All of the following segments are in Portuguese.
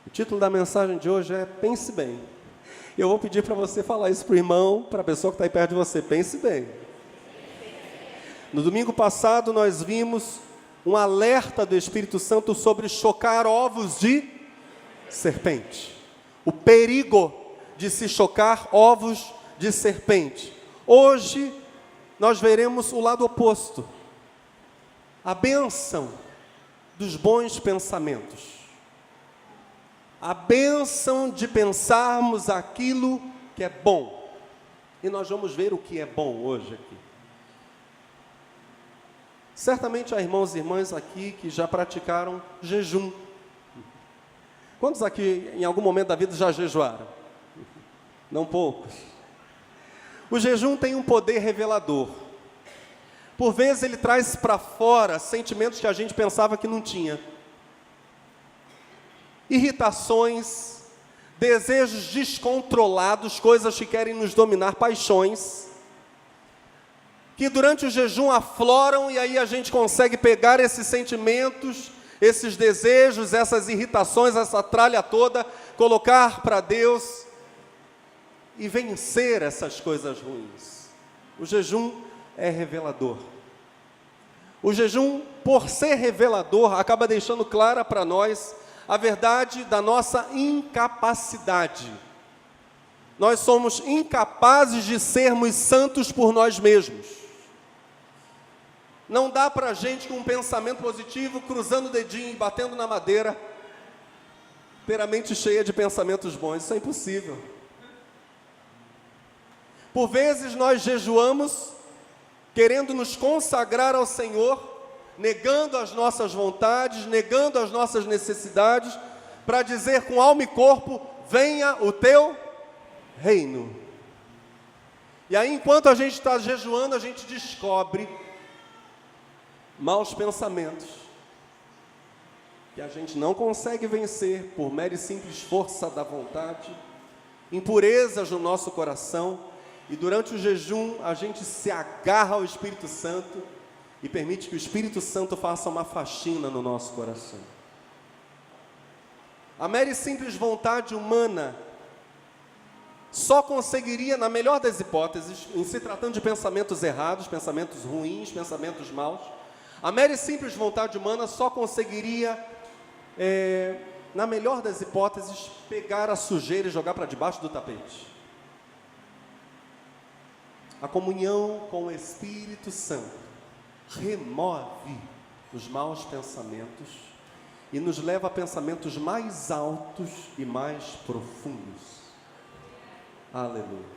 O título da mensagem de hoje é Pense Bem. Eu vou pedir para você falar isso para o irmão, para a pessoa que está aí perto de você. Pense bem. No domingo passado nós vimos um alerta do Espírito Santo sobre chocar ovos de serpente. O perigo de se chocar ovos de serpente. Hoje nós veremos o lado oposto. A bênção dos bons pensamentos. A bênção de pensarmos aquilo que é bom. E nós vamos ver o que é bom hoje aqui. Certamente há irmãos e irmãs aqui que já praticaram jejum. Quantos aqui em algum momento da vida já jejuaram? Não poucos. O jejum tem um poder revelador. Por vezes ele traz para fora sentimentos que a gente pensava que não tinha. Irritações, desejos descontrolados, coisas que querem nos dominar, paixões, que durante o jejum afloram e aí a gente consegue pegar esses sentimentos, esses desejos, essas irritações, essa tralha toda, colocar para Deus e vencer essas coisas ruins. O jejum é revelador. O jejum, por ser revelador, acaba deixando clara para nós a verdade da nossa incapacidade. Nós somos incapazes de sermos santos por nós mesmos. Não dá para a gente, com um pensamento positivo, cruzando o dedinho e batendo na madeira, ter a mente cheia de pensamentos bons. Isso é impossível. Por vezes nós jejuamos, querendo nos consagrar ao Senhor, negando as nossas vontades, negando as nossas necessidades, para dizer com alma e corpo, venha o teu reino. E aí, enquanto a gente está jejuando, a gente descobre maus pensamentos, que a gente não consegue vencer por mera e simples força da vontade, impurezas no nosso coração, e durante o jejum a gente se agarra ao Espírito Santo, e permite que o Espírito Santo faça uma faxina no nosso coração. A mera e simples vontade humana só conseguiria, na melhor das hipóteses, em se tratando de pensamentos errados, pensamentos ruins, pensamentos maus, a mera e simples vontade humana só conseguiria, na melhor das hipóteses, pegar a sujeira e jogar para debaixo do tapete. A comunhão com o Espírito Santo remove os maus pensamentos e nos leva a pensamentos mais altos e mais profundos. Aleluia.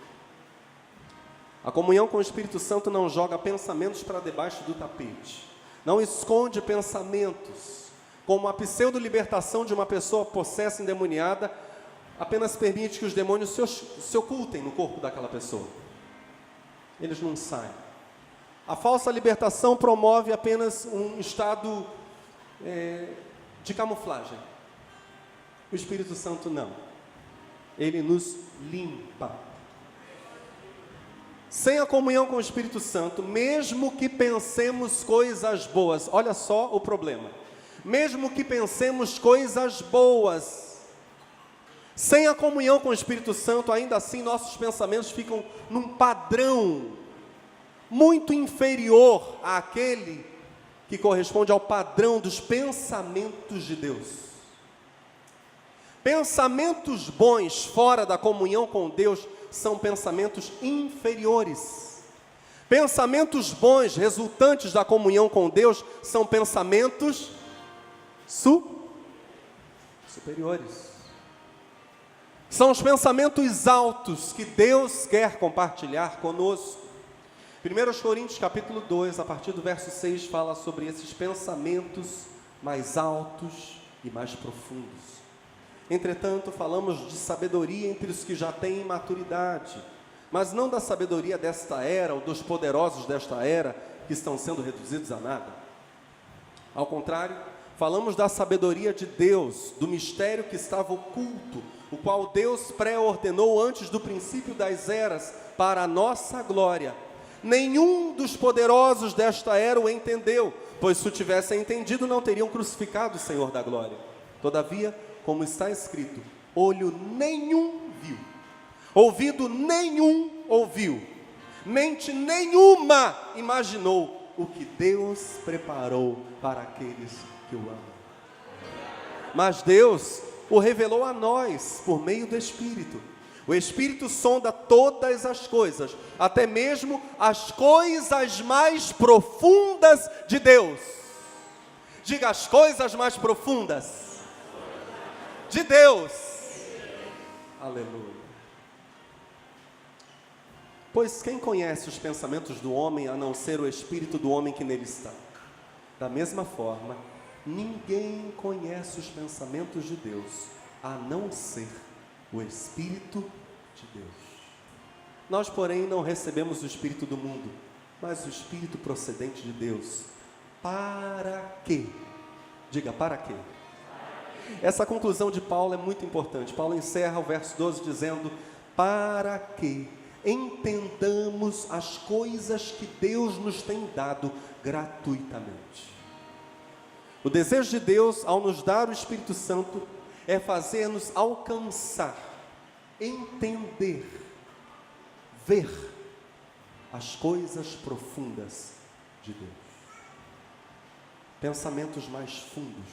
A comunhão com o Espírito Santo não joga pensamentos para debaixo do tapete, não esconde pensamentos, como a pseudo-libertação de uma pessoa possessa, endemoniada, apenas permite que os demônios se ocultem no corpo daquela pessoa. Eles não saem. A falsa libertação promove apenas um estado de camuflagem. O Espírito Santo não. Ele nos limpa. Sem a comunhão com o Espírito Santo, mesmo que pensemos coisas boas, olha só o problema. Mesmo que pensemos coisas boas, sem a comunhão com o Espírito Santo, ainda assim nossos pensamentos ficam num padrão muito inferior àquele que corresponde ao padrão dos pensamentos de Deus. Pensamentos bons fora da comunhão com Deus são pensamentos inferiores. Pensamentos bons resultantes da comunhão com Deus são pensamentos superiores. São os pensamentos altos que Deus quer compartilhar conosco. 1 Coríntios capítulo 2, a partir do verso 6, fala sobre esses pensamentos mais altos e mais profundos. Entretanto, falamos de sabedoria entre os que já têm maturidade, mas não da sabedoria desta era, ou dos poderosos desta era, que estão sendo reduzidos a nada. Ao contrário, falamos da sabedoria de Deus, do mistério que estava oculto, o qual Deus pré-ordenou antes do princípio das eras, para a nossa glória. Nenhum dos poderosos desta era o entendeu, pois se o tivessem entendido, não teriam crucificado o Senhor da glória. Todavia, como está escrito, olho nenhum viu, ouvido nenhum ouviu, mente nenhuma imaginou o que Deus preparou para aqueles que o amam. Mas Deus o revelou a nós por meio do Espírito. O Espírito sonda todas as coisas, até mesmo as coisas mais profundas de Deus. Diga, as coisas mais profundas de Deus. Aleluia. Pois quem conhece os pensamentos do homem, a não ser o Espírito do homem que nele está? Da mesma forma, ninguém conhece os pensamentos de Deus, a não ser o Espírito de Deus. Nós, porém, não recebemos o Espírito do mundo, mas o Espírito procedente de Deus. Para quê? Diga, para quê? Essa conclusão de Paulo é muito importante. Paulo encerra o verso 12 dizendo, para que entendamos as coisas que Deus nos tem dado gratuitamente. O desejo de Deus, ao nos dar o Espírito Santo, é fazer-nos alcançar, entender, ver as coisas profundas de Deus. Pensamentos mais fundos,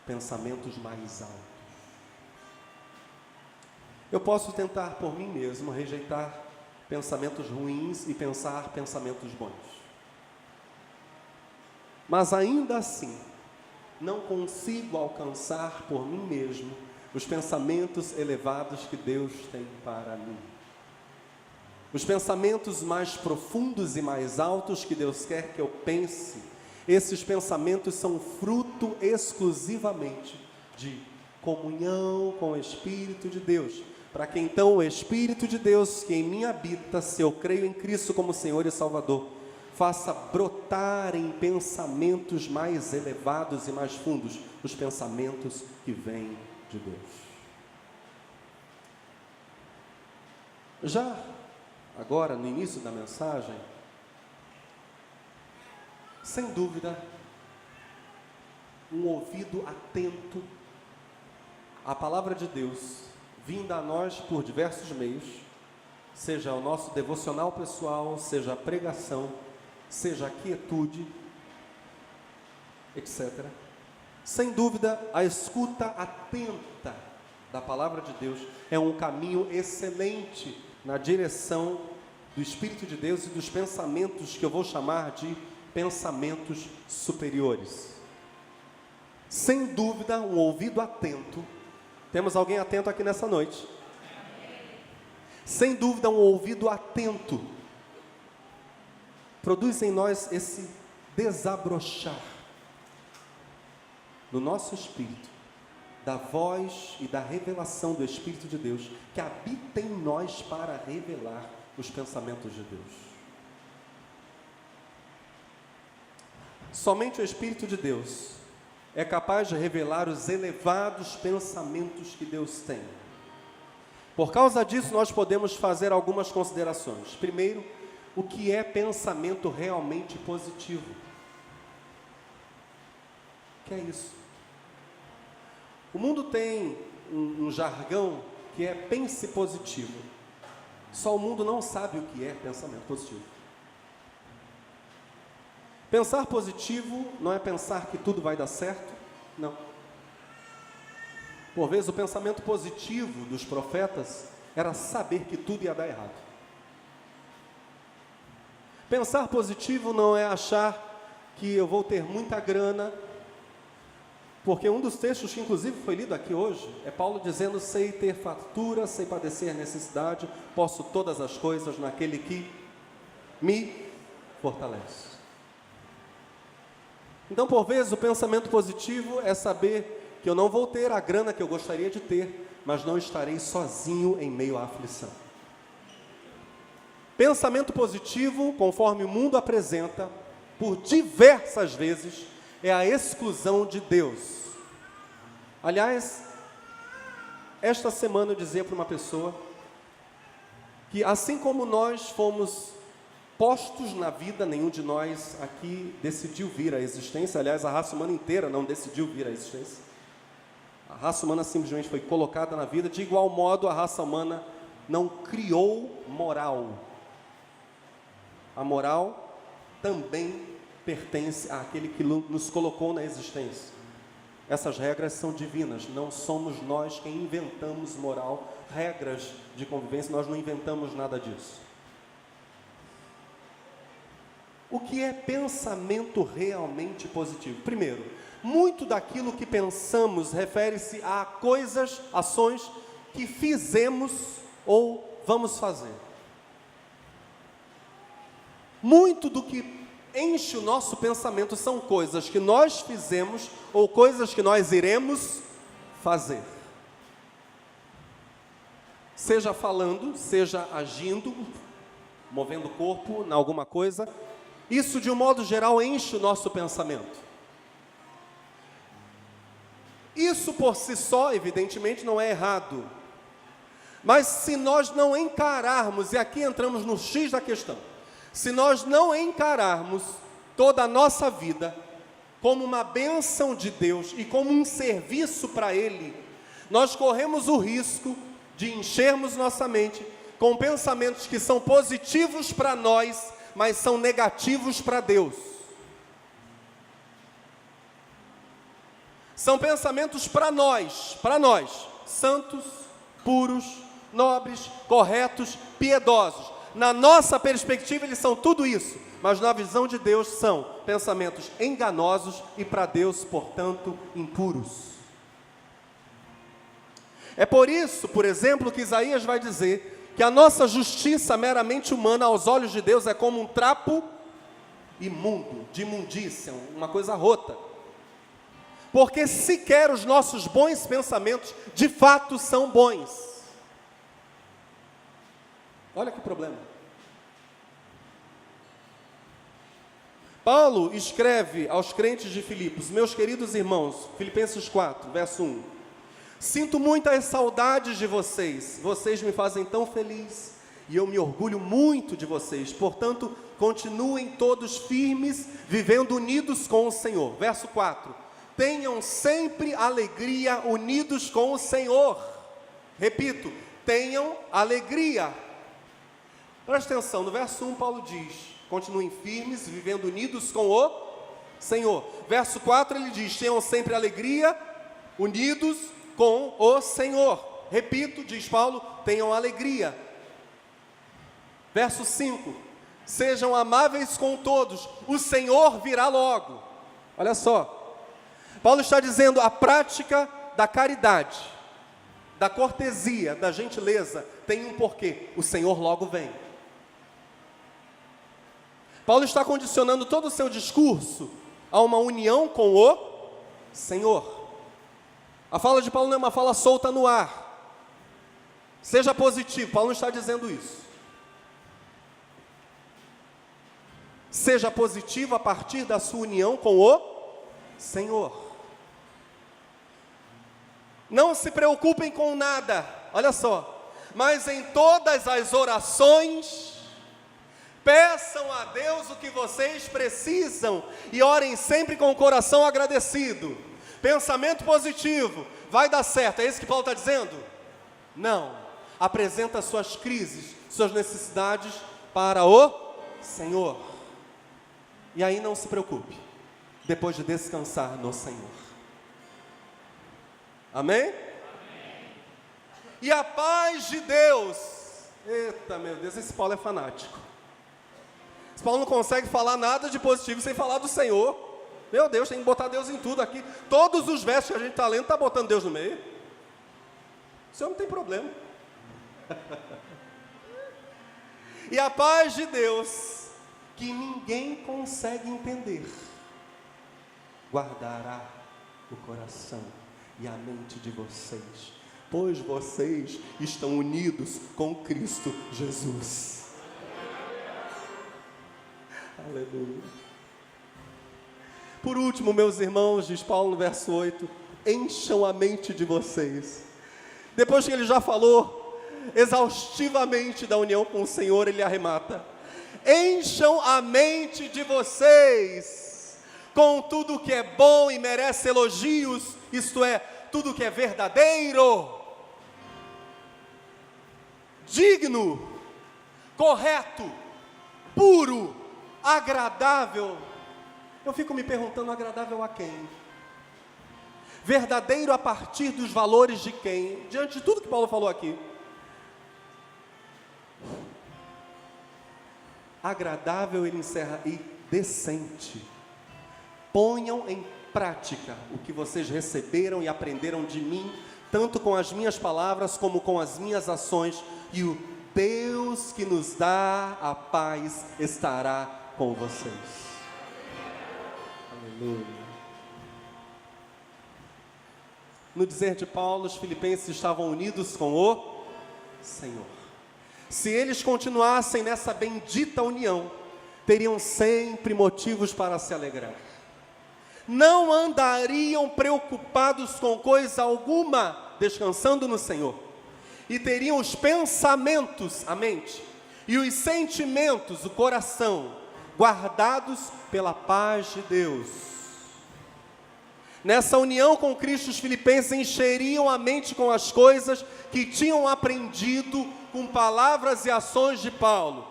pensamentos mais altos. Eu posso tentar por mim mesmo rejeitar pensamentos ruins e pensar pensamentos bons. Mas ainda assim, não consigo alcançar por mim mesmo os pensamentos elevados que Deus tem para mim. Os pensamentos mais profundos e mais altos que Deus quer que eu pense, esses pensamentos são fruto exclusivamente de comunhão com o Espírito de Deus, para que então o Espírito de Deus que em mim habita, se eu creio em Cristo como Senhor e Salvador, faça brotar em pensamentos mais elevados e mais fundos, os pensamentos que vêm de Deus. Já agora, no início da mensagem, sem dúvida, um ouvido atento à palavra de Deus, vinda a nós por diversos meios, seja o nosso devocional pessoal, seja a pregação, seja a quietude, etc. Sem dúvida, a escuta atenta da palavra de Deus é um caminho excelente na direção do Espírito de Deus e dos pensamentos que eu vou chamar de pensamentos superiores. Sem dúvida, um ouvido atento. Temos alguém atento aqui nessa noite? Sem dúvida, um ouvido atento produz em nós esse desabrochar no nosso espírito, da voz e da revelação do Espírito de Deus, que habita em nós para revelar os pensamentos de Deus. Somente o Espírito de Deus é capaz de revelar os elevados pensamentos que Deus tem. Por causa disso, nós podemos fazer algumas considerações. Primeiro, o que é pensamento realmente positivo? O que é isso? O mundo tem um jargão que é pense positivo. Só o mundo não sabe o que é pensamento positivo. Pensar positivo não é pensar que tudo vai dar certo, não. Por vezes o pensamento positivo dos profetas era saber que tudo ia dar errado. Pensar positivo não é achar que eu vou ter muita grana, porque um dos textos que inclusive foi lido aqui hoje, é Paulo dizendo, sei ter fartura, sei padecer necessidade, posso todas as coisas naquele que me fortalece. Então, por vezes, o pensamento positivo é saber que eu não vou ter a grana que eu gostaria de ter, mas não estarei sozinho em meio à aflição. Pensamento positivo, conforme o mundo apresenta, por diversas vezes, é a exclusão de Deus. Aliás, esta semana eu dizia para uma pessoa que assim como nós fomos postos na vida, nenhum de nós aqui decidiu vir à existência. Aliás, a raça humana inteira não decidiu vir à existência. A raça humana simplesmente foi colocada na vida. De igual modo, a raça humana não criou moral. A moral também pertence àquele que nos colocou na existência. Essas regras são divinas, não somos nós quem inventamos moral, regras de convivência, nós não inventamos nada disso. O que é pensamento realmente positivo? Primeiro, muito daquilo que pensamos refere-se a coisas, ações que fizemos ou vamos fazer. Muito do que enche o nosso pensamento são coisas que nós fizemos ou coisas que nós iremos fazer. Seja falando, seja agindo, movendo o corpo em alguma coisa, isso de um modo geral enche o nosso pensamento. Isso por si só, evidentemente, não é errado. Mas se nós não encararmos, e aqui entramos no X da questão, se nós não encararmos toda a nossa vida como uma bênção de Deus e como um serviço para Ele, nós corremos o risco de enchermos nossa mente com pensamentos que são positivos para nós, mas são negativos para Deus. São pensamentos para nós, santos, puros, nobres, corretos, piedosos. Na nossa perspectiva, eles são tudo isso, mas na visão de Deus são pensamentos enganosos e para Deus, portanto, impuros. É por isso, por exemplo, que Isaías vai dizer que a nossa justiça meramente humana aos olhos de Deus é como um trapo imundo, de imundícia, uma coisa rota. Porque sequer os nossos bons pensamentos de fato são bons. Olha que problema. Paulo escreve aos crentes de Filipos: meus queridos irmãos, Filipenses 4, verso 1. Sinto muitas saudades de vocês, vocês me fazem tão feliz, e eu me orgulho muito de vocês, portanto, continuem todos firmes, vivendo unidos com o Senhor. Verso 4, tenham sempre alegria unidos com o Senhor. Repito, tenham alegria. Presta atenção, no verso 1 Paulo diz, continuem firmes, vivendo unidos com o Senhor. Verso 4 ele diz, tenham sempre alegria, unidos com o Senhor. Repito, diz Paulo, tenham alegria. Verso 5, sejam amáveis com todos, o Senhor virá logo. Olha só, Paulo está dizendo a prática da caridade, da cortesia, da gentileza, tem um porquê, o Senhor logo vem. Paulo está condicionando todo o seu discurso a uma união com o Senhor. A fala de Paulo não é uma fala solta no ar. Seja positivo, Paulo não está dizendo isso. Seja positivo a partir da sua união com o Senhor. Não se preocupem com nada, olha só, mas em todas as orações, peçam a Deus o que vocês precisam e orem sempre com o coração agradecido. Pensamento positivo, vai dar certo, é isso que Paulo está dizendo? Não, apresenta suas crises, suas necessidades para o Senhor. E aí não se preocupe, depois de descansar no Senhor. Amém? Amém. E a paz de Deus, eita meu Deus, esse Paulo é fanático. Esse Paulo não consegue falar nada de positivo sem falar do Senhor. Meu Deus, tem que botar Deus em tudo aqui. Todos os versos que a gente está lendo, está botando Deus no meio. O Senhor não tem problema. E a paz de Deus, que ninguém consegue entender, guardará o coração e a mente de vocês, pois vocês estão unidos com Cristo Jesus. Aleluia. Por último, meus irmãos, diz Paulo no verso 8, encham a mente de vocês. Depois que ele já falou exaustivamente da união com o Senhor, ele arremata: encham a mente de vocês com tudo que é bom e merece elogios, isto é, tudo que é verdadeiro, digno, correto, puro, agradável. Eu fico me perguntando, agradável a quem? Verdadeiro a partir dos valores de quem? Diante de tudo que Paulo falou aqui. Agradável, ele encerra, e decente. Ponham em prática o que vocês receberam e aprenderam de mim, tanto com as minhas palavras como com as minhas ações, e o Deus que nos dá a paz estará com vocês. Aleluia. No dizer de Paulo, os filipenses estavam unidos com o Senhor. Se eles continuassem nessa bendita união, teriam sempre motivos para se alegrar. Não andariam preocupados com coisa alguma, descansando no Senhor. E teriam os pensamentos, a mente, e os sentimentos, o coração, guardados pela paz de Deus. Nessa união com Cristo, os filipenses encheriam a mente com as coisas que tinham aprendido com palavras e ações de Paulo.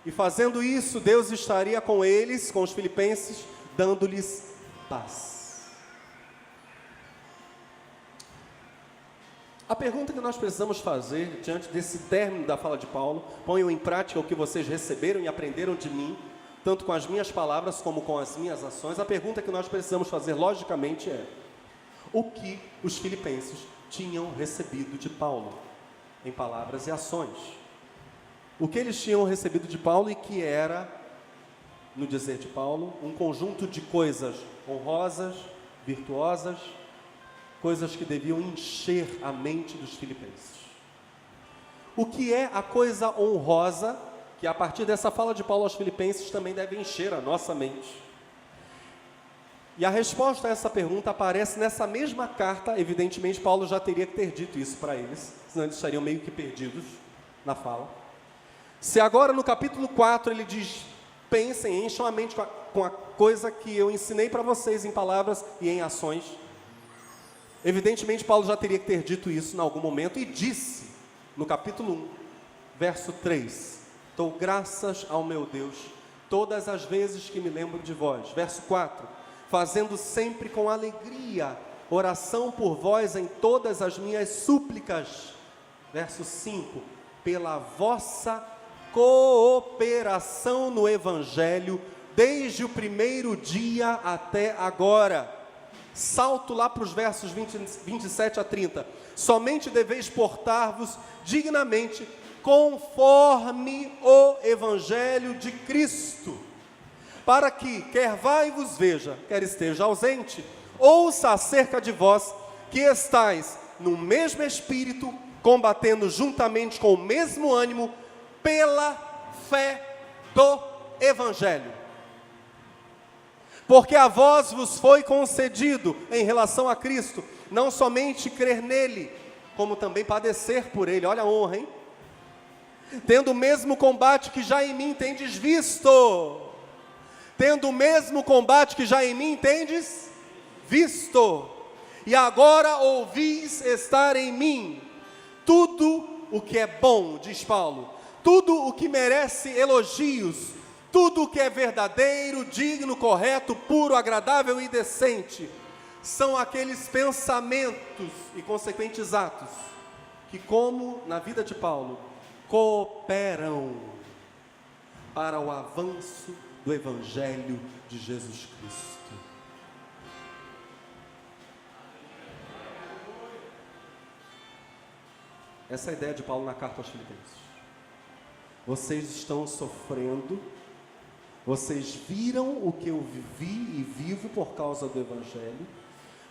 E fazendo isso, Deus estaria com eles, com os filipenses, dando-lhes paz. A pergunta que nós precisamos fazer, diante desse término da fala de Paulo: ponham em prática o que vocês receberam e aprenderam de mim, tanto com as minhas palavras como com as minhas ações. A pergunta que nós precisamos fazer, logicamente, é: o que os filipenses tinham recebido de Paulo, em palavras e ações? O que eles tinham recebido de Paulo, e que era, no dizer de Paulo, um conjunto de coisas honrosas, virtuosas, coisas que deviam encher a mente dos filipenses. O que é a coisa honrosa, que a partir dessa fala de Paulo aos filipenses também deve encher a nossa mente? E a resposta a essa pergunta aparece nessa mesma carta. Evidentemente, Paulo já teria que ter dito isso para eles, senão eles estariam meio que perdidos na fala. Se agora no capítulo 4 ele diz: pensem, encham a mente com a coisa que eu ensinei para vocês em palavras e em ações. Evidentemente, Paulo já teria que ter dito isso em algum momento, e disse no capítulo 1, verso 3: dou graças ao meu Deus todas as vezes que me lembro de vós. Verso 4: fazendo sempre com alegria oração por vós em todas as minhas súplicas. Verso 5: pela vossa cooperação no Evangelho, desde o primeiro dia até agora. Salto lá para os versos 27 a 30. Somente deveis portar-vos dignamente, conforme o Evangelho de Cristo, para que, quer vá e vos veja, quer esteja ausente, ouça acerca de vós, que estáis no mesmo Espírito, combatendo juntamente com o mesmo ânimo, pela fé do Evangelho. Porque a vós vos foi concedido, em relação a Cristo, não somente crer nele, como também padecer por ele. Olha a honra, hein? Tendo o mesmo combate que já em mim tendes visto. Tendo o mesmo combate que já em mim tendes visto. E agora ouvis estar em mim tudo o que é bom, diz Paulo, tudo o que merece elogios, tudo o que é verdadeiro, digno, correto, puro, agradável e decente. São aqueles pensamentos e consequentes atos que, como na vida de Paulo, cooperam para o avanço do Evangelho de Jesus Cristo. Essa é a ideia de Paulo na carta aos Filipenses. Vocês estão sofrendo, vocês viram o que eu vivi e vivo por causa do Evangelho,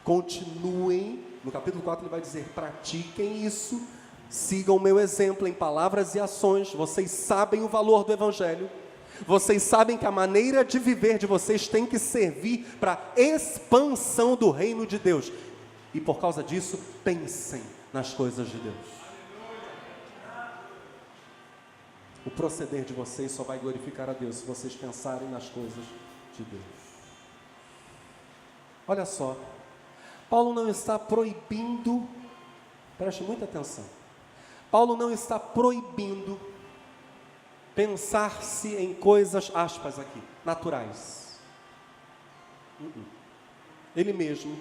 continuem. No capítulo 4 ele vai dizer: pratiquem isso, sigam o meu exemplo em palavras e ações. Vocês sabem o valor do Evangelho, vocês sabem que a maneira de viver de vocês tem que servir para a expansão do reino de Deus, e por causa disso, pensem nas coisas de Deus. O proceder de vocês só vai glorificar a Deus se vocês pensarem nas coisas de Deus. Olha só, Paulo não está proibindo, preste muita atenção, Paulo não está proibindo pensar-se em coisas, aspas aqui, naturais. Ele mesmo,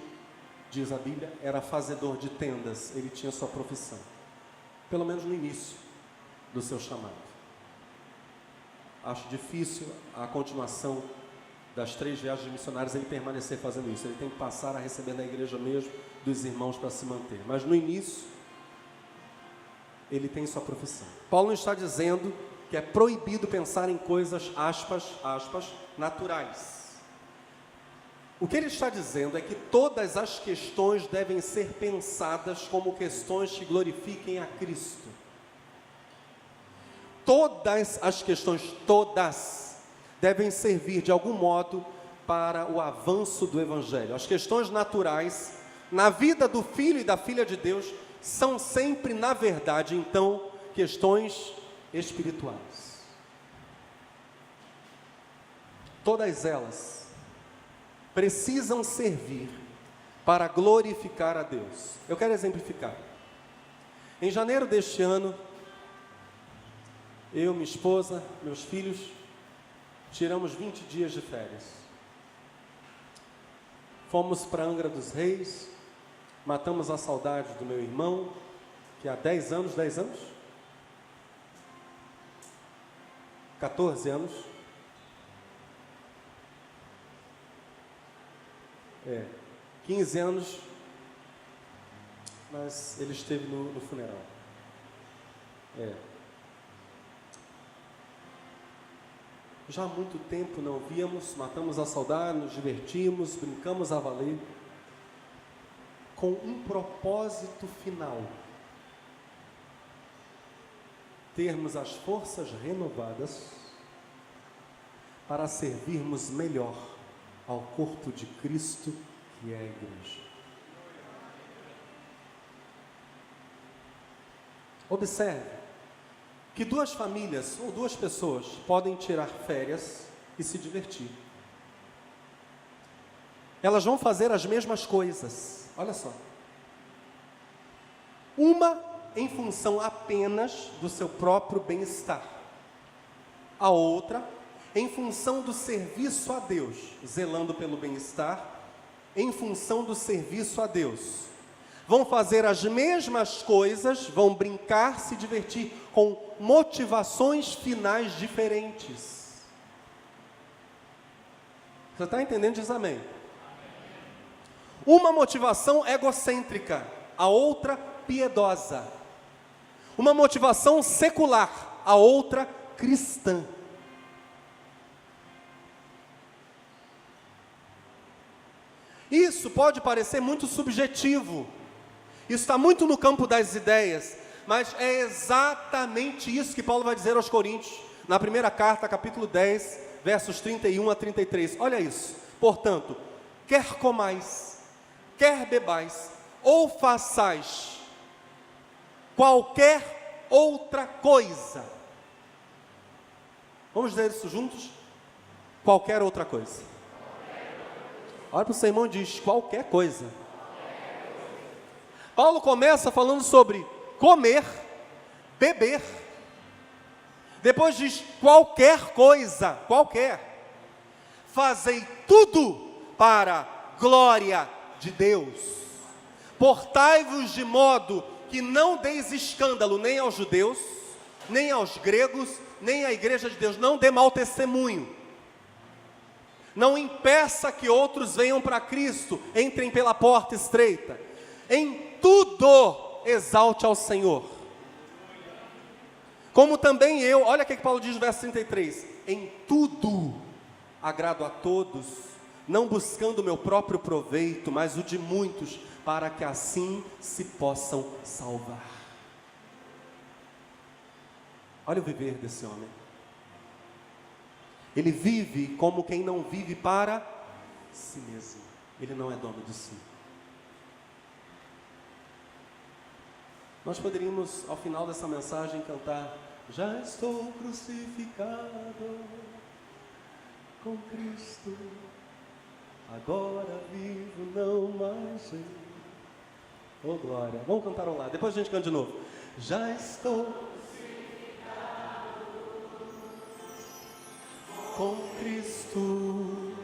diz a Bíblia, era fazedor de tendas, ele tinha sua profissão, pelo menos no início do seu chamado. Acho difícil a continuação das 3 viagens missionárias ele permanecer fazendo isso. Ele tem que passar a receber da igreja mesmo, dos irmãos, para se manter. Mas no início, ele tem sua profissão. Paulo não está dizendo que é proibido pensar em coisas, aspas, naturais. O que ele está dizendo é que todas as questões devem ser pensadas como questões que glorifiquem a Cristo. Todas as questões, todas, devem servir de algum modo para o avanço do Evangelho. As questões naturais, na vida do filho e da filha de Deus, são sempre, na verdade, então, questões espirituais. Todas elas precisam servir para glorificar a Deus. Eu quero exemplificar. Em janeiro deste ano, eu, minha esposa, meus filhos, tiramos 20 dias de férias. Fomos para Angra dos Reis, matamos a saudade do meu irmão, que há 10 anos, 14 anos, 15 anos, mas ele esteve no funeral. Já há muito tempo não víamos, matamos a saudade, nos divertimos, brincamos a valer, com um propósito final: termos as forças renovadas para servirmos melhor ao corpo de Cristo, que é a igreja. Observe que 2 famílias ou 2 pessoas podem tirar férias e se divertir. Elas vão fazer as mesmas coisas, olha só. Uma em função apenas do seu próprio bem-estar. A outra em função do serviço a Deus, zelando pelo bem-estar, em função do serviço a Deus. Vão fazer as mesmas coisas, vão brincar, se divertir, com motivações finais diferentes. Você está entendendo? Diz amém. Uma motivação egocêntrica, a outra piedosa. Uma motivação secular, a outra cristã. Isso pode parecer muito subjetivo. Isso está muito no campo das ideias, mas é exatamente isso que Paulo vai dizer aos Coríntios, na primeira carta, capítulo 10, versos 31 a 33. Olha isso. Portanto, quer comais, quer bebais, ou façais qualquer outra coisa. Vamos dizer isso juntos? Qualquer outra coisa. Olha para o seu irmão e diz: qualquer coisa. Paulo começa falando sobre comer, beber. Depois diz qualquer coisa, qualquer. Fazei tudo para a glória de Deus. Portai-vos de modo que não deis escândalo nem aos judeus, nem aos gregos, nem à igreja de Deus. Não dê mau testemunho. Não impeça que outros venham para Cristo, entrem pela porta estreita. Em tudo exalte ao Senhor. Como também eu, olha o que Paulo diz no verso 33. Em tudo agrado a todos, não buscando o meu próprio proveito, mas o de muitos, para que assim se possam salvar. Olha o viver desse homem. Ele vive como quem não vive para si mesmo. Ele não é dono de si. Nós poderíamos, ao final dessa mensagem, cantar: já estou crucificado com Cristo, agora vivo, não mais eu. Oh, glória. Vamos cantar lá. Depois a gente canta de novo. Já estou com Cristo,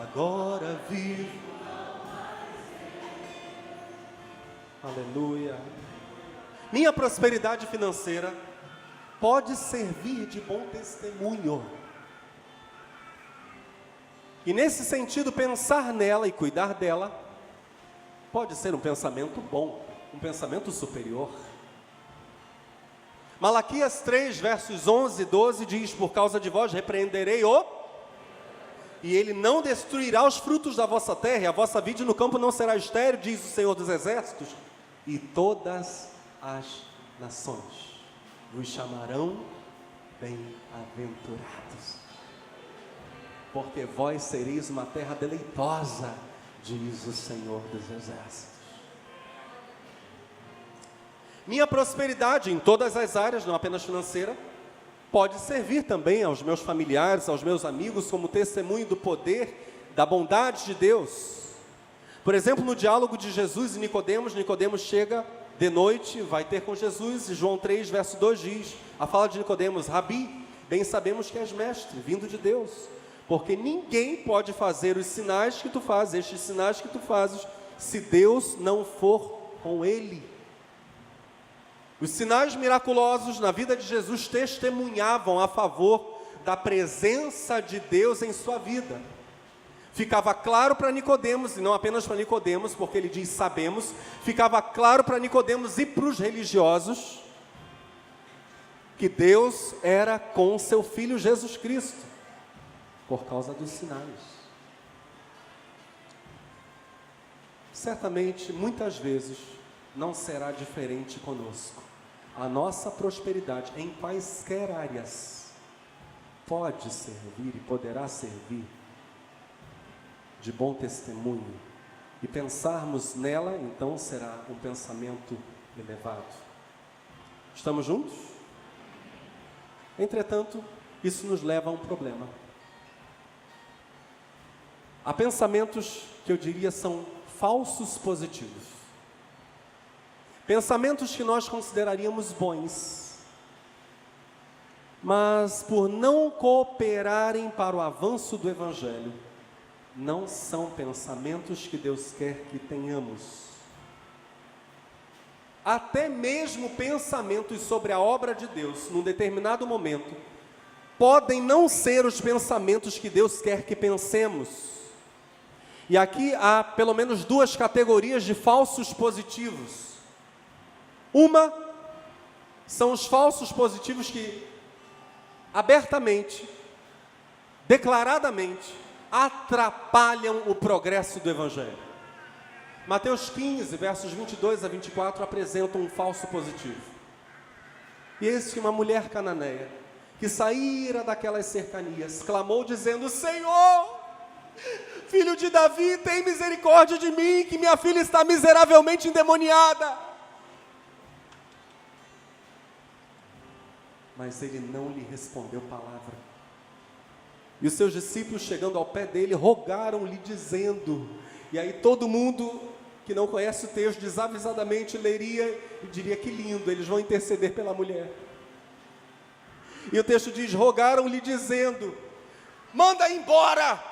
agora vivo. Aleluia. Minha prosperidade financeira pode servir de bom testemunho. E nesse sentido, pensar nela e cuidar dela pode ser um pensamento bom, um pensamento superior. Malaquias 3, versos 11 e 12 diz: por causa de vós repreenderei e ele não destruirá os frutos da vossa terra, e a vossa vide no campo não será estéril, diz o Senhor dos Exércitos, e todas as nações vos chamarão bem-aventurados, porque vós sereis uma terra deleitosa, diz o Senhor dos Exércitos. Minha prosperidade em todas as áreas, não apenas financeira, pode servir também aos meus familiares, aos meus amigos, como testemunho do poder, da bondade de Deus. Por exemplo, no diálogo de Jesus e Nicodemos, Nicodemos chega de noite, vai ter com Jesus, e João 3, verso 2 diz, a fala de Nicodemos: Rabi, bem sabemos que és mestre, vindo de Deus, porque ninguém pode fazer os sinais que tu fazes, estes sinais que tu fazes, se Deus não for com ele. Os sinais miraculosos na vida de Jesus testemunhavam a favor da presença de Deus em sua vida. Ficava claro para Nicodemos, e não apenas para Nicodemos, porque ele diz sabemos, ficava claro para Nicodemos e para os religiosos, que Deus era com seu Filho Jesus Cristo, por causa dos sinais. Certamente, muitas vezes, não será diferente conosco. A nossa prosperidade, em quaisquer áreas, pode servir e poderá servir de bom testemunho. E pensarmos nela, então, será um pensamento elevado. Estamos juntos? Entretanto, isso nos leva a um problema. Há pensamentos que eu diria são falsos positivos. Pensamentos que nós consideraríamos bons, mas por não cooperarem para o avanço do Evangelho, não são pensamentos que Deus quer que tenhamos. Até mesmo pensamentos sobre a obra de Deus, num determinado momento, podem não ser os pensamentos que Deus quer que pensemos. E aqui há pelo menos duas categorias de falsos positivos. Uma são os falsos positivos que abertamente, declaradamente, atrapalham o progresso do Evangelho. Mateus 15, versos 22 a 24, apresentam um falso positivo. E eis que uma mulher cananeia, que saíra daquelas cercanias, clamou dizendo: Senhor, Filho de Davi, tem misericórdia de mim, que minha filha está miseravelmente endemoniada. Mas ele não lhe respondeu palavra. E os seus discípulos, chegando ao pé dele, rogaram-lhe dizendo, e aí todo mundo que não conhece o texto, desavisadamente leria e diria: que lindo, eles vão interceder pela mulher. E o texto diz: rogaram-lhe dizendo: manda embora,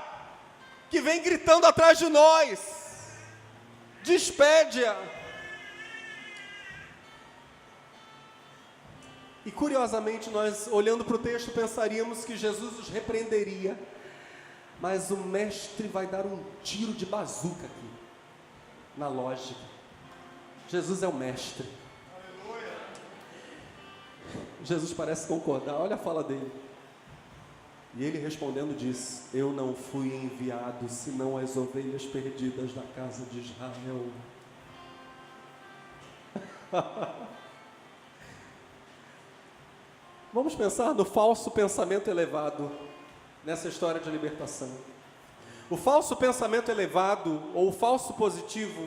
que vem gritando atrás de nós, despede-a. E curiosamente, nós olhando para o texto pensaríamos que Jesus os repreenderia, mas o mestre vai dar um tiro de bazuca aqui, na lógica. Jesus é o mestre. Aleluia. Jesus parece concordar, olha a fala dele. E ele respondendo diz: eu não fui enviado senão as ovelhas perdidas da casa de Israel. Vamos pensar no falso pensamento elevado nessa história de libertação. O falso pensamento elevado, ou o falso positivo,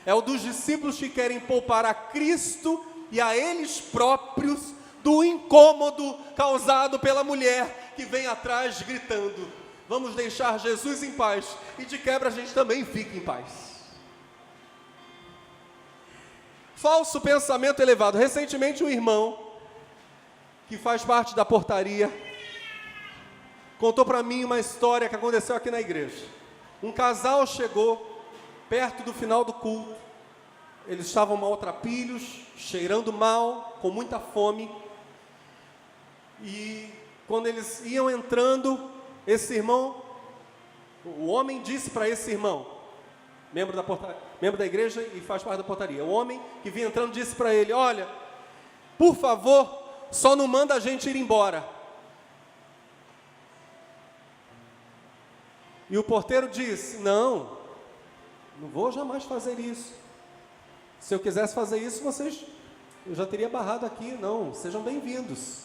é o dos discípulos que querem poupar a Cristo e a eles próprios do incômodo causado pela mulher que vem atrás gritando: Vamos deixar Jesus em paz e de quebra a gente também fica em paz. Falso pensamento elevado. Recentemente um irmão que faz parte da portaria contou para mim uma história que aconteceu aqui na igreja. Um casal chegou perto do final do culto. Eles estavam maltrapilhos, cheirando mal, com muita fome. E quando eles iam entrando, esse irmão, o homem disse para esse irmão, membro da igreja e faz parte da portaria, o homem que vinha entrando disse para ele: olha, por favor, só não manda a gente ir embora. E o porteiro disse: não vou jamais fazer isso. Se eu quisesse fazer isso, eu já teria barrado aqui. Não, sejam bem-vindos.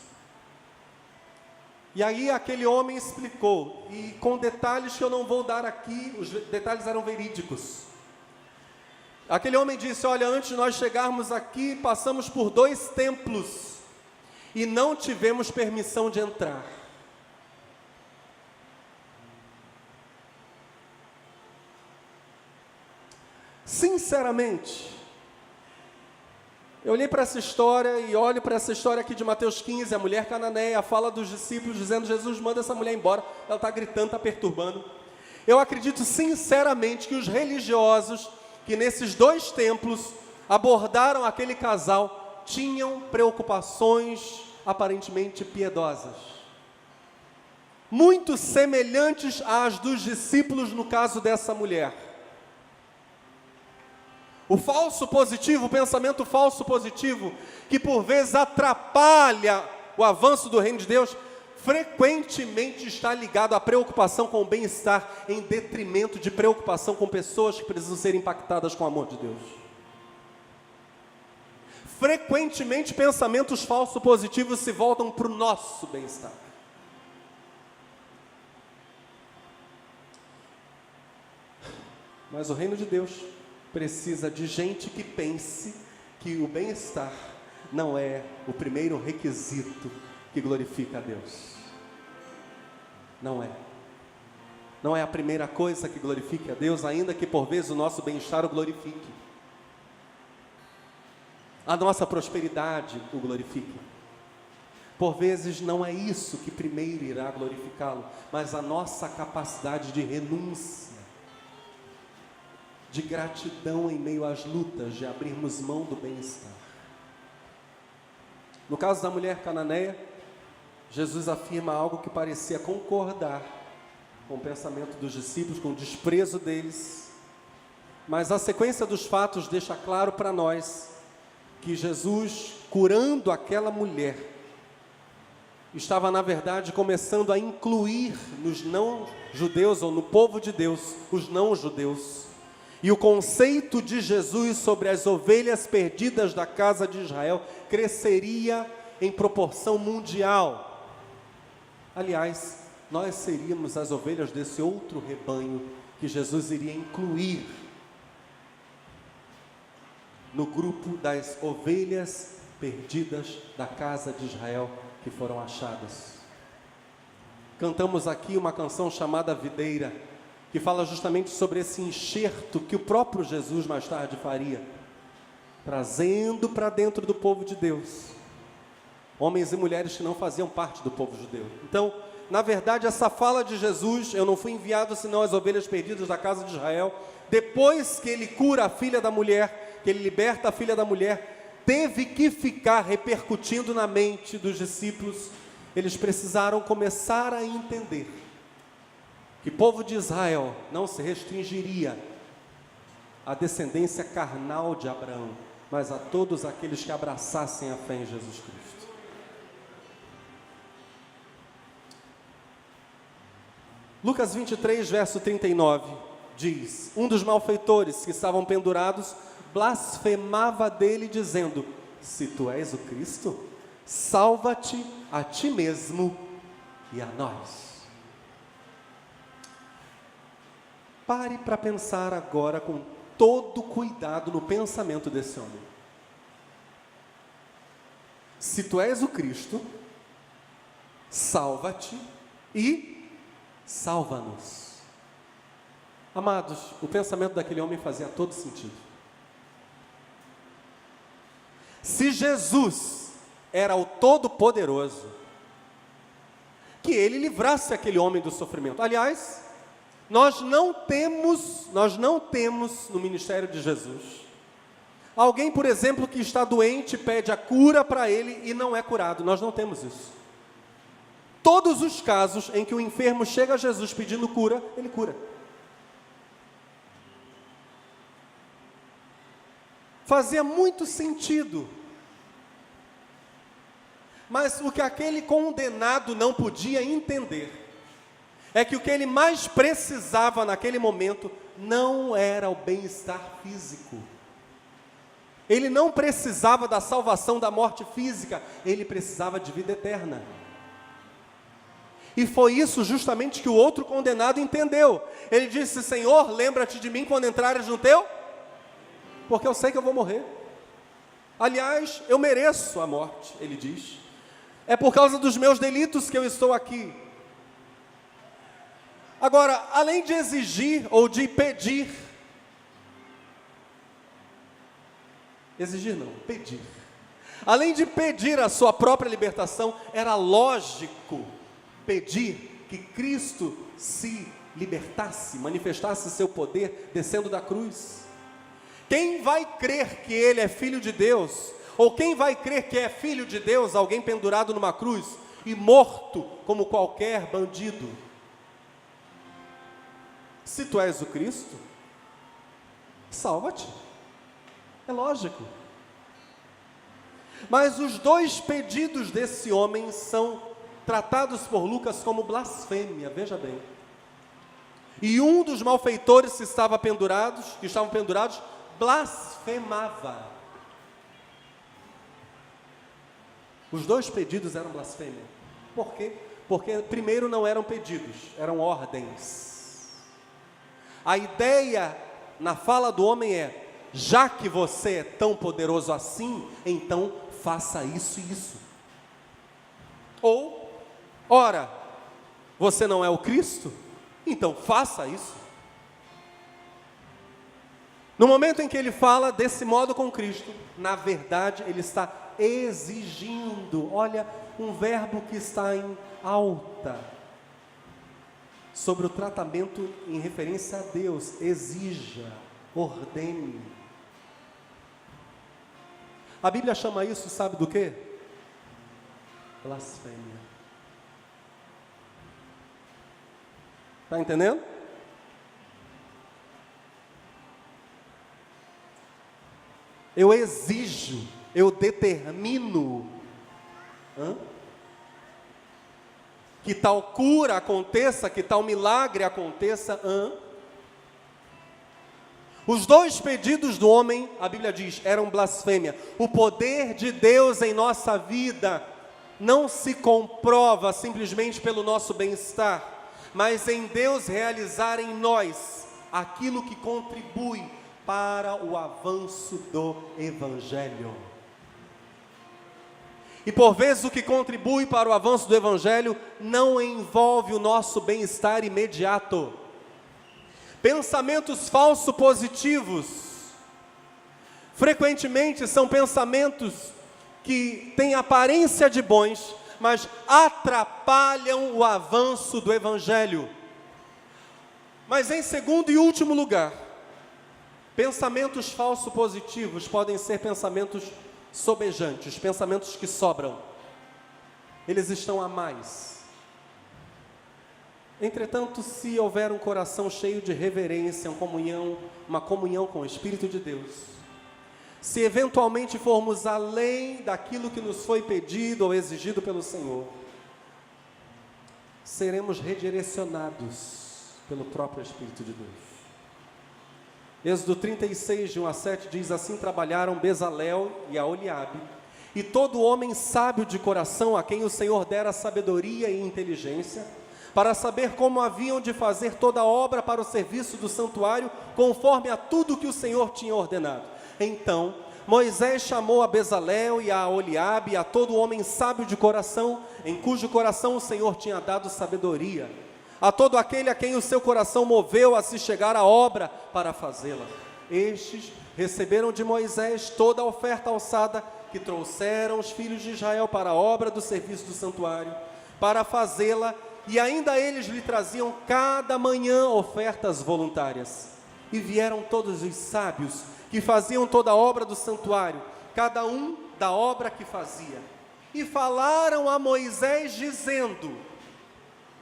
E aí aquele homem explicou, e com detalhes que eu não vou dar aqui, os detalhes eram verídicos. Aquele homem disse: olha, antes de nós chegarmos aqui, passamos por 2 templos, e não tivemos permissão de entrar. Sinceramente, eu olhei para essa história e olho para essa história aqui de Mateus 15, a mulher cananeia, fala dos discípulos dizendo: Jesus, manda essa mulher embora, ela está gritando, está perturbando. Eu acredito sinceramente que os religiosos que nesses 2 templos abordaram aquele casal tinham preocupações aparentemente piedosas, muito semelhantes às dos discípulos no caso dessa mulher. O falso positivo, o pensamento falso positivo, que por vezes atrapalha o avanço do reino de Deus, frequentemente está ligado à preocupação com o bem-estar, em detrimento de preocupação com pessoas que precisam ser impactadas com o amor de Deus. Frequentemente pensamentos falso positivos se voltam para o nosso bem-estar. Mas o reino de Deus precisa de gente que pense que o bem-estar não é o primeiro requisito que glorifica a Deus. Não é. Não é a primeira coisa que glorifique a Deus, ainda que por vezes o nosso bem-estar o glorifique. A nossa prosperidade o glorifique. Por vezes não é isso que primeiro irá glorificá-lo, mas a nossa capacidade de renúncia, de gratidão em meio às lutas, de abrirmos mão do bem-estar. No caso da mulher cananeia, Jesus afirma algo que parecia concordar com o pensamento dos discípulos, com o desprezo deles, mas a sequência dos fatos deixa claro para nós que Jesus, curando aquela mulher, estava na verdade começando a incluir nos não-judeus, ou no povo de Deus, os não-judeus. E o conceito de Jesus sobre as ovelhas perdidas da casa de Israel cresceria em proporção mundial. Aliás, nós seríamos as ovelhas desse outro rebanho que Jesus iria incluir no grupo das ovelhas perdidas da casa de Israel que foram achadas. Cantamos aqui uma canção chamada Videira, que fala justamente sobre esse enxerto que o próprio Jesus mais tarde faria, trazendo para dentro do povo de Deus homens e mulheres que não faziam parte do povo judeu. Então, na verdade, essa fala de Jesus: eu não fui enviado senão as ovelhas perdidas da casa de Israel, depois que ele cura a filha da mulher, que ele liberta a filha da mulher, teve que ficar repercutindo na mente dos discípulos. Eles precisaram começar a entender que o povo de Israel não se restringiria à descendência carnal de Abraão, mas a todos aqueles que abraçassem a fé em Jesus Cristo. Lucas 23, verso 39, diz: um dos malfeitores que estavam pendurados blasfemava dele, dizendo: se tu és o Cristo, salva-te a ti mesmo e a nós. Pare para pensar agora com todo cuidado no pensamento desse homem. Se tu és o Cristo, salva-te e salva-nos. Amados, o pensamento daquele homem fazia todo sentido. Se Jesus era o Todo-Poderoso, que ele livrasse aquele homem do sofrimento. Aliás, nós não temos no ministério de Jesus alguém, por exemplo, que está doente, pede a cura para ele e não é curado. Nós não temos isso. Todos os casos em que o enfermo chega a Jesus pedindo cura, ele cura. Fazia muito sentido. Mas o que aquele condenado não podia entender é que o que ele mais precisava naquele momento não era o bem-estar físico. Ele não precisava da salvação da morte física, ele precisava de vida eterna. E foi isso justamente que o outro condenado entendeu. Ele disse: Senhor, lembra-te de mim quando entrares no teu, porque eu sei que eu vou morrer. Aliás, eu mereço a morte, ele diz. É por causa dos meus delitos que eu estou aqui. Agora, além de exigir ou de pedir, pedir. Além de pedir a sua própria libertação, era lógico pedir que Cristo se libertasse, manifestasse seu poder descendo da cruz. Quem vai crer que ele é filho de Deus, ou quem vai crer que é filho de Deus, alguém pendurado numa cruz e morto como qualquer bandido? Se tu és o Cristo, salva-te. É lógico. Mas os dois pedidos desse homem são tratados por Lucas como blasfêmia, veja bem. E um dos malfeitores que estavam pendurados, blasfemava. Os dois pedidos eram blasfêmia. Por quê? Porque primeiro não eram pedidos, eram ordens. A ideia na fala do homem é: já que você é tão poderoso assim, então faça isso e isso. Ou, ora, você não é o Cristo? Então faça isso. No momento em que ele fala desse modo com Cristo, na verdade ele está exigindo, olha, um verbo que está em alta, sobre o tratamento em referência a Deus. Exija, ordene. A Bíblia chama isso, sabe do quê? Blasfêmia. Está entendendo? Eu exijo, eu determino que tal cura aconteça, que tal milagre aconteça. Os dois pedidos do homem, a Bíblia diz, eram blasfêmia. O poder de Deus em nossa vida não se comprova simplesmente pelo nosso bem-estar, mas em Deus realizar em nós aquilo que contribui para o avanço do Evangelho. E por vezes o que contribui para o avanço do Evangelho não envolve o nosso bem-estar imediato. Pensamentos falsos positivos, frequentemente são pensamentos que têm aparência de bons, mas atrapalham o avanço do Evangelho. Mas em segundo e último lugar, pensamentos falsos positivos podem ser pensamentos sobejantes, pensamentos que sobram. Eles estão a mais. Entretanto, se houver um coração cheio de reverência, uma comunhão com o Espírito de Deus, se eventualmente formos além daquilo que nos foi pedido ou exigido pelo Senhor, seremos redirecionados pelo próprio Espírito de Deus. Êxodo 36, de 1 a 7, diz assim: trabalharam Bezalel e Aholiabe, e todo homem sábio de coração, a quem o Senhor dera sabedoria e inteligência, para saber como haviam de fazer toda a obra para o serviço do santuário, conforme a tudo que o Senhor tinha ordenado. Então Moisés chamou a Bezalel e a Aholiabe, e a todo homem sábio de coração, em cujo coração o Senhor tinha dado sabedoria, a todo aquele a quem o seu coração moveu a se chegar à obra para fazê-la. Estes receberam de Moisés toda a oferta alçada que trouxeram os filhos de Israel para a obra do serviço do santuário, para fazê-la, e ainda eles lhe traziam cada manhã ofertas voluntárias. E vieram todos os sábios que faziam toda a obra do santuário, cada um da obra que fazia, e falaram a Moisés dizendo: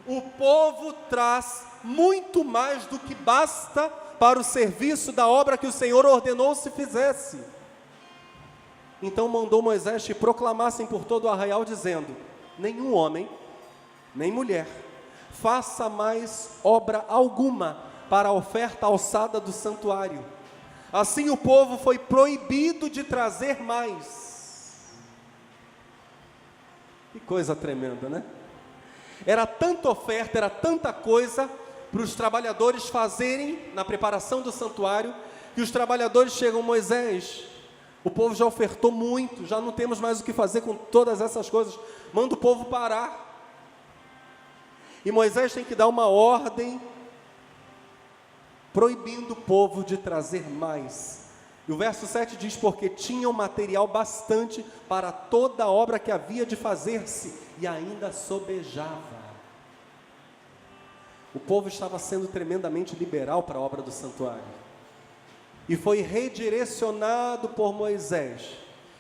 o povo traz muito mais do que basta para o serviço da obra que o Senhor ordenou se fizesse. Então mandou Moisés que proclamassem por todo o arraial, dizendo: nenhum homem, nem mulher, faça mais obra alguma para a oferta alçada do santuário. Assim o povo foi proibido de trazer mais. Que coisa tremenda, né? Era tanta oferta, era tanta coisa para os trabalhadores fazerem na preparação do santuário, que os trabalhadores chegam: Moisés, o povo já ofertou muito, já não temos mais o que fazer com todas essas coisas, manda o povo parar. E Moisés tem que dar uma ordem, proibindo o povo de trazer mais. E o verso 7 diz: porque tinham material bastante para toda a obra que havia de fazer-se, e ainda sobejava. O povo estava sendo tremendamente liberal para a obra do santuário, e foi redirecionado por Moisés.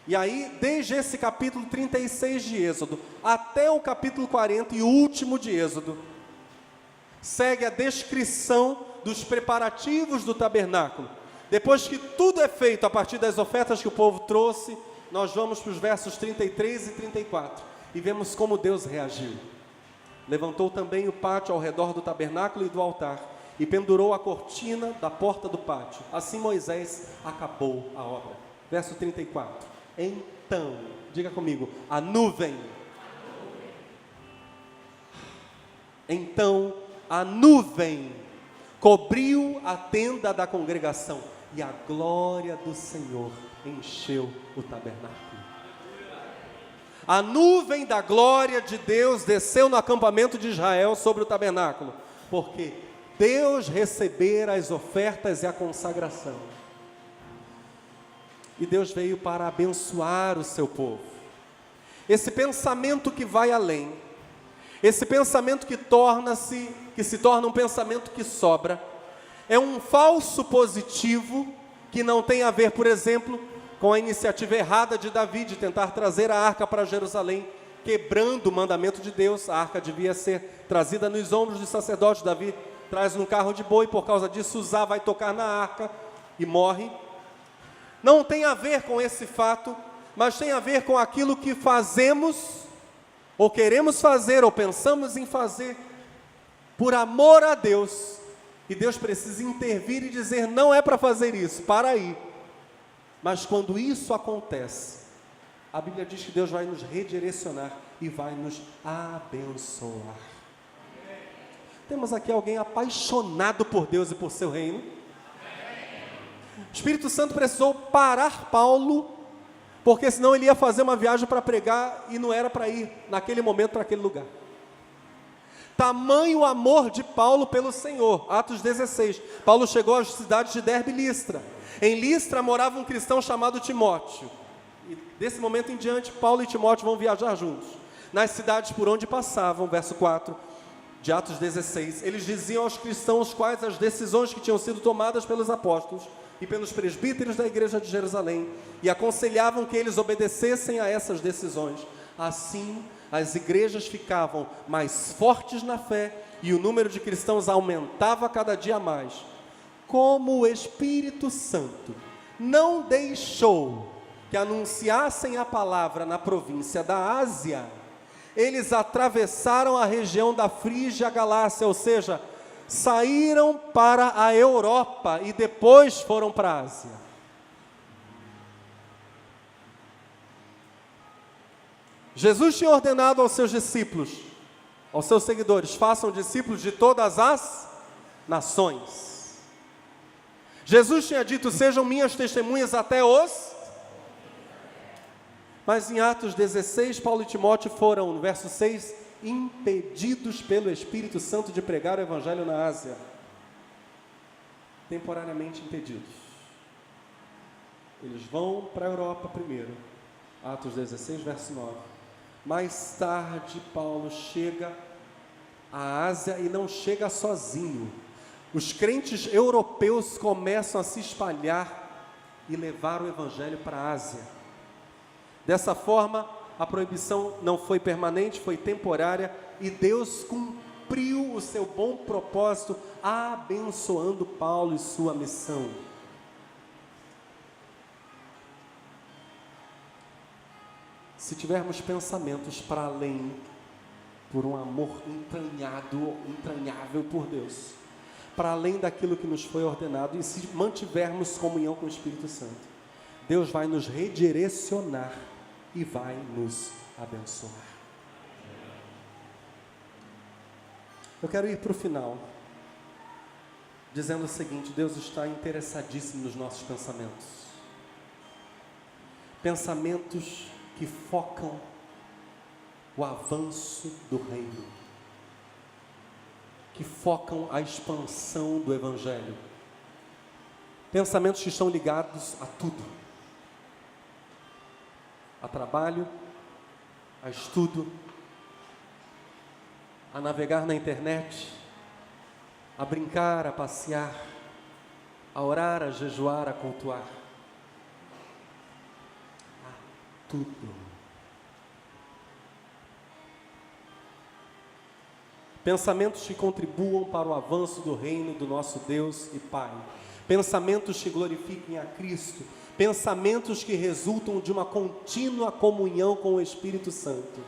E aí, desde esse capítulo 36 de Êxodo, até o capítulo 40 e último de Êxodo, segue a descrição dos preparativos do tabernáculo. Depois que tudo é feito a partir das ofertas que o povo trouxe, nós vamos para os versos 33 e 34, e vemos como Deus reagiu. Levantou também o pátio ao redor do tabernáculo e do altar, e pendurou a cortina da porta do pátio. Assim Moisés acabou a obra. Verso 34. Então, diga comigo, a nuvem. Então a nuvem cobriu a tenda da congregação, e a glória do Senhor encheu o tabernáculo. A nuvem da glória de Deus desceu no acampamento de Israel sobre o tabernáculo, porque Deus recebera as ofertas e a consagração. E Deus veio para abençoar o seu povo. Esse pensamento que vai além, esse pensamento que se torna um pensamento que sobra, é um falso positivo que não tem a ver, por exemplo, com a iniciativa errada de Davi de tentar trazer a arca para Jerusalém, quebrando o mandamento de Deus. A arca devia ser trazida nos ombros dos sacerdotes. Davi traz num carro de boi, por causa disso Uzá vai tocar na arca e morre. Não tem a ver com esse fato, mas tem a ver com aquilo que fazemos, ou queremos fazer, ou pensamos em fazer, por amor a Deus, e Deus precisa intervir e dizer: não é para fazer isso, para aí. Mas quando isso acontece, a Bíblia diz que Deus vai nos redirecionar e vai nos abençoar. Temos aqui alguém apaixonado por Deus e por seu reino. O Espírito Santo precisou parar Paulo, porque senão ele ia fazer uma viagem para pregar e não era para ir naquele momento para aquele lugar. Tamanho amor de Paulo pelo Senhor. Atos 16, Paulo chegou às cidades de Derbe e Listra. Em Listra morava um cristão chamado Timóteo, e desse momento em diante Paulo e Timóteo vão viajar juntos. Nas cidades por onde passavam, verso 4 de Atos 16, eles diziam aos cristãos quais as decisões que tinham sido tomadas pelos apóstolos e pelos presbíteros da igreja de Jerusalém, e aconselhavam que eles obedecessem a essas decisões. Assim, as igrejas ficavam mais fortes na fé, e o número de cristãos aumentava cada dia mais. Como o Espírito Santo não deixou que anunciassem a palavra na província da Ásia, eles atravessaram a região da Frígia e a Galácia, ou seja, saíram para a Europa e depois foram para a Ásia. Jesus tinha ordenado aos seus discípulos, aos seus seguidores: façam discípulos de todas as nações. Jesus tinha dito: sejam minhas testemunhas até os... Mas em Atos 16, Paulo e Timóteo foram, no verso 6, impedidos pelo Espírito Santo de pregar o Evangelho na Ásia. Temporariamente impedidos. Eles vão para a Europa primeiro. Atos 16, verso 9. Mais tarde, Paulo chega à Ásia e não chega sozinho. Os crentes europeus começam a se espalhar e levar o Evangelho para a Ásia. Dessa forma, a proibição não foi permanente, foi temporária, e Deus cumpriu o seu bom propósito, abençoando Paulo e sua missão. Se tivermos pensamentos para além, por um amor entranhável por Deus, para além daquilo que nos foi ordenado, e se mantivermos comunhão com o Espírito Santo, Deus vai nos redirecionar e vai nos abençoar. Eu quero ir para o final, dizendo o seguinte: Deus está interessadíssimo nos nossos pensamentos. Pensamentos que focam o avanço do reino, que focam a expansão do Evangelho. Pensamentos que estão ligados a tudo: a trabalho, a estudo, a navegar na internet, a brincar, a passear, a orar, a jejuar, a cultuar. A tudo. Pensamentos que contribuam para o avanço do reino do nosso Deus e Pai. Pensamentos que glorifiquem a Cristo. Pensamentos que resultam de uma contínua comunhão com o Espírito Santo.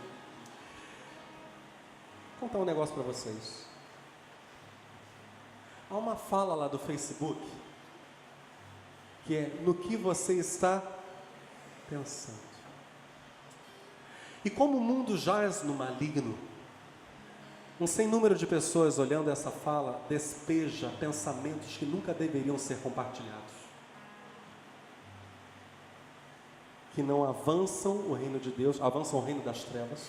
Vou contar um negócio para vocês. Há uma fala lá do Facebook, que é: no que você está pensando. E como o mundo jaz no maligno, um sem número de pessoas olhando essa fala despeja pensamentos que nunca deveriam ser compartilhados, que não avançam o reino de Deus, avançam o reino das trevas,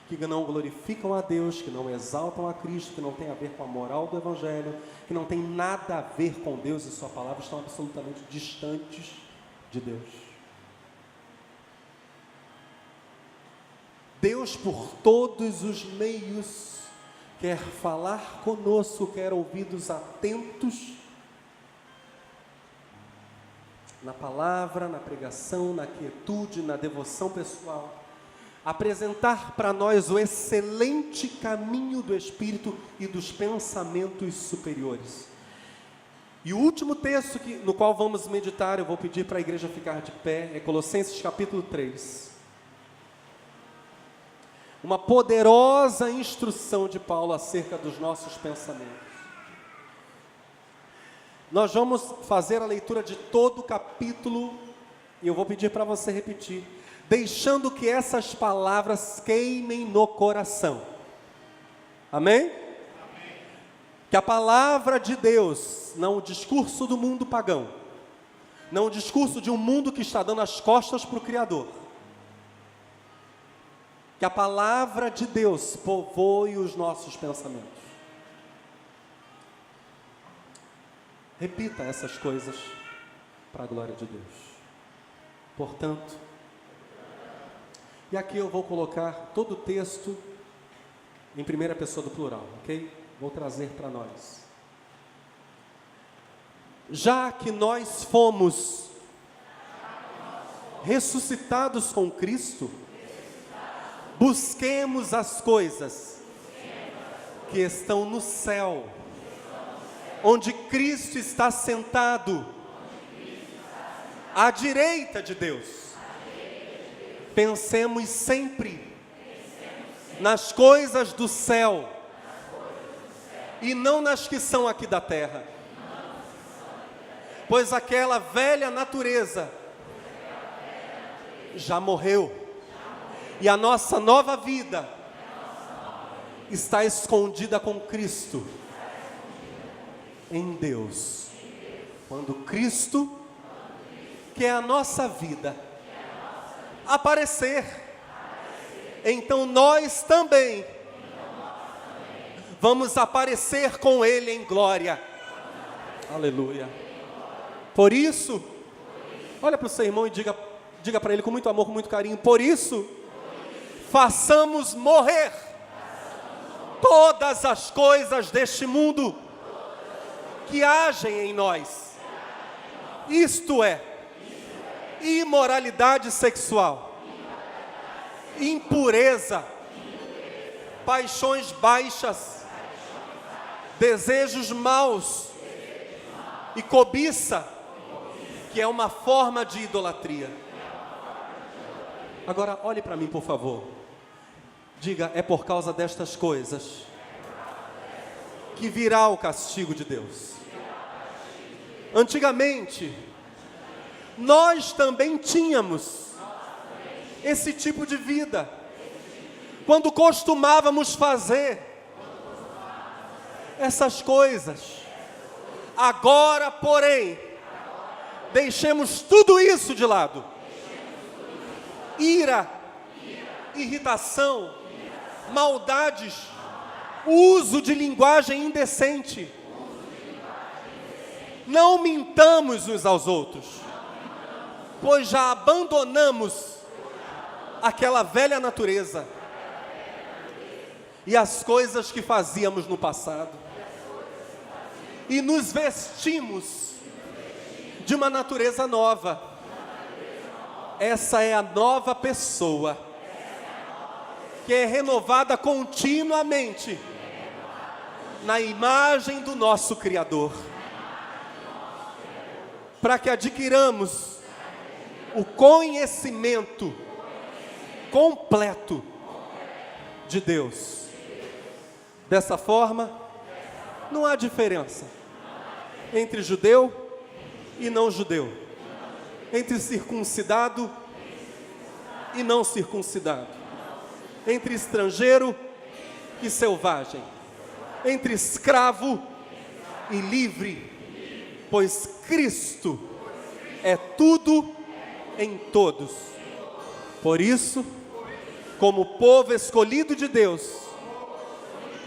que não glorificam a Deus, que não exaltam a Cristo, que não tem a ver com a moral do Evangelho, que não tem nada a ver com Deus e sua palavra, estão absolutamente distantes de Deus. Deus, por todos os meios, quer falar conosco, quer ouvidos atentos na palavra, na pregação, na quietude, na devoção pessoal, apresentar para nós o excelente caminho do Espírito e dos pensamentos superiores. E o último texto no qual vamos meditar, eu vou pedir para a igreja ficar de pé, é Colossenses capítulo 3. Uma poderosa instrução de Paulo acerca dos nossos pensamentos. Nós vamos fazer a leitura de todo o capítulo, e eu vou pedir para você repetir, deixando que essas palavras queimem no coração. Amém? Amém. Que a palavra de Deus, não o discurso do mundo pagão, não o discurso de um mundo que está dando as costas para o Criador, que a palavra de Deus povoe os nossos pensamentos. Repita essas coisas para a glória de Deus. Portanto, e aqui eu vou colocar todo o texto em primeira pessoa do plural, ok? Vou trazer para nós. Já que nós fomos ressuscitados com Cristo, busquemos as coisas que estão no céu, onde Cristo está sentado à direita de Deus. Pensemos sempre nas coisas do céu e não nas que são aqui da terra, pois aquela velha natureza já morreu. E a nossa nova vida está escondida com Cristo em Deus. Quando Cristo, que é a nossa vida, aparecer, então nós também vamos aparecer com Ele em glória. Aleluia. Por isso, olha para o seu irmão e diga para ele com muito amor, com muito carinho, por isso, façamos morrer todas as coisas deste mundo que agem em nós. Isto é, imoralidade sexual, impureza, paixões baixas, desejos maus e cobiça, que é uma forma de idolatria. Agora, olhe para mim, por favor. Diga, é por causa destas coisas que virá o castigo de Deus. Antigamente, nós também tínhamos esse tipo de vida, quando costumávamos fazer essas coisas. Agora, porém, deixemos tudo isso de lado. Ira, irritação, maldades, uso de linguagem indecente. Não mintamos uns aos outros, pois já abandonamos aquela velha natureza e as coisas que fazíamos no passado, e nos vestimos de uma natureza nova. Essa é a nova pessoa, que é renovada continuamente na imagem do nosso Criador, para que adquiramos o conhecimento completo de Deus. Dessa forma, não há diferença entre judeu e não judeu, entre circuncidado e não circuncidado, entre estrangeiro e selvagem, entre escravo e livre, pois Cristo é tudo em todos. Por isso, como povo escolhido de Deus,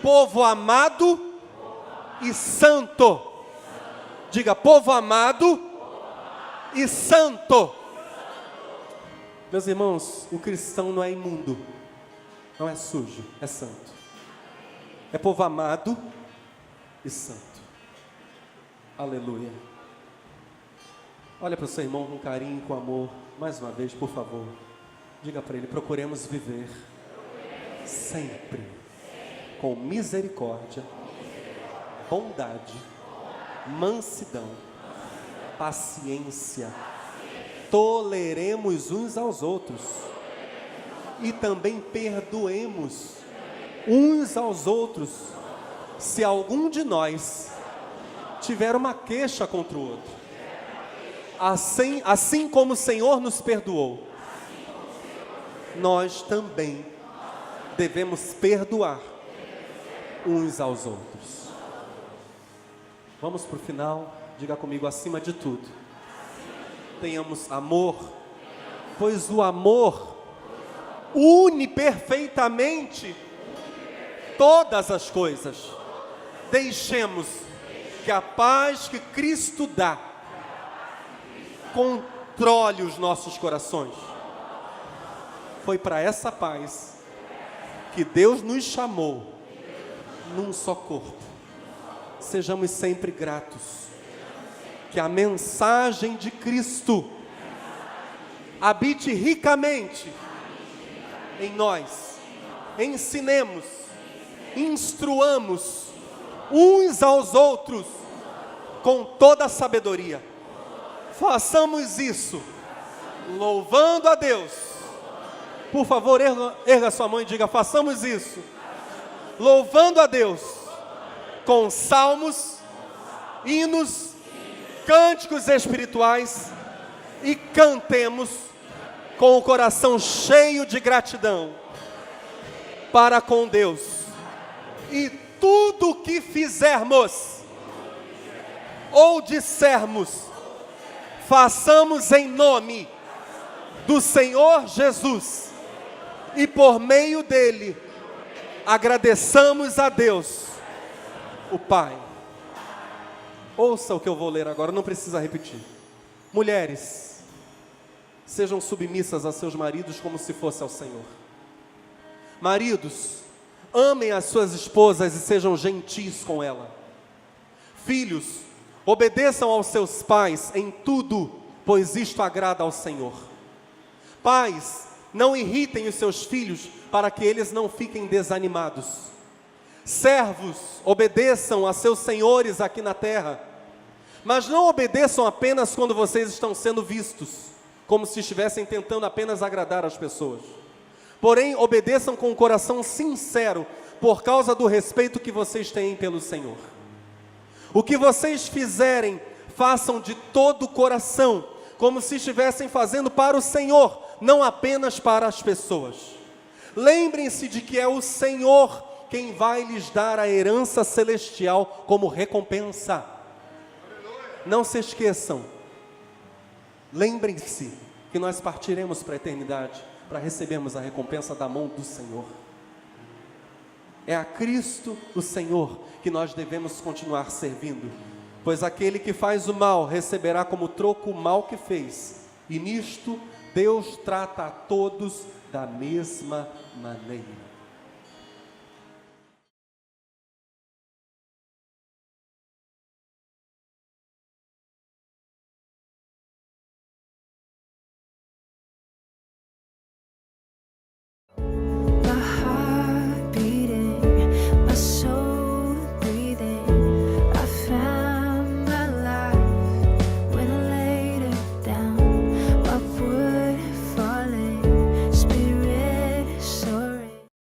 povo amado e santo, diga, povo amado e santo. Meus irmãos, o cristão não é imundo, não é sujo, é santo. É povo amado e santo. Aleluia. Olha para o seu irmão com carinho, com amor, mais uma vez, por favor. Diga para ele, procuremos viver sempre com misericórdia, bondade, mansidão, paciência. Toleremos uns aos outros e também perdoemos uns aos outros, se algum de nós tiver uma queixa contra o outro. Assim como o Senhor nos perdoou, nós também devemos perdoar uns aos outros. Vamos para o final. Diga comigo, acima de tudo, tenhamos amor, pois o amor une perfeitamente todas as coisas. Deixemos que a paz que Cristo dá controle os nossos corações. Foi para essa paz que Deus nos chamou num só corpo. Sejamos sempre gratos. Que a mensagem de Cristo habite ricamente em nós. Ensinemos, instruamos uns aos outros com toda a sabedoria. Façamos isso louvando a Deus. Por favor, erga sua mão e diga, façamos isso louvando a Deus com salmos, hinos, cânticos espirituais, e cantemos com o coração cheio de gratidão para com Deus. E tudo que fizermos ou dissermos, façamos em nome do Senhor Jesus, e por meio dele agradeçamos a Deus o pai. Ouça o que eu vou ler agora, não precisa repetir. Mulheres, sejam submissas a seus maridos como se fosse ao Senhor. Maridos, amem as suas esposas e sejam gentis com ela. Filhos, obedeçam aos seus pais em tudo, pois isto agrada ao Senhor. Pais, não irritem os seus filhos para que eles não fiquem desanimados. Servos, obedeçam a seus senhores aqui na terra, mas não obedeçam apenas quando vocês estão sendo vistos, como se estivessem tentando apenas agradar as pessoas. Porém, obedeçam com um coração sincero, por causa do respeito que vocês têm pelo Senhor. O que vocês fizerem, façam de todo o coração, como se estivessem fazendo para o Senhor, não apenas para as pessoas. Lembrem-se de que é o Senhor quem vai lhes dar a herança celestial como recompensa. Não se esqueçam. Lembrem-se que nós partiremos para a eternidade para recebermos a recompensa da mão do Senhor. É a Cristo, o Senhor, que nós devemos continuar servindo, pois aquele que faz o mal receberá como troco o mal que fez, e nisto Deus trata a todos da mesma maneira.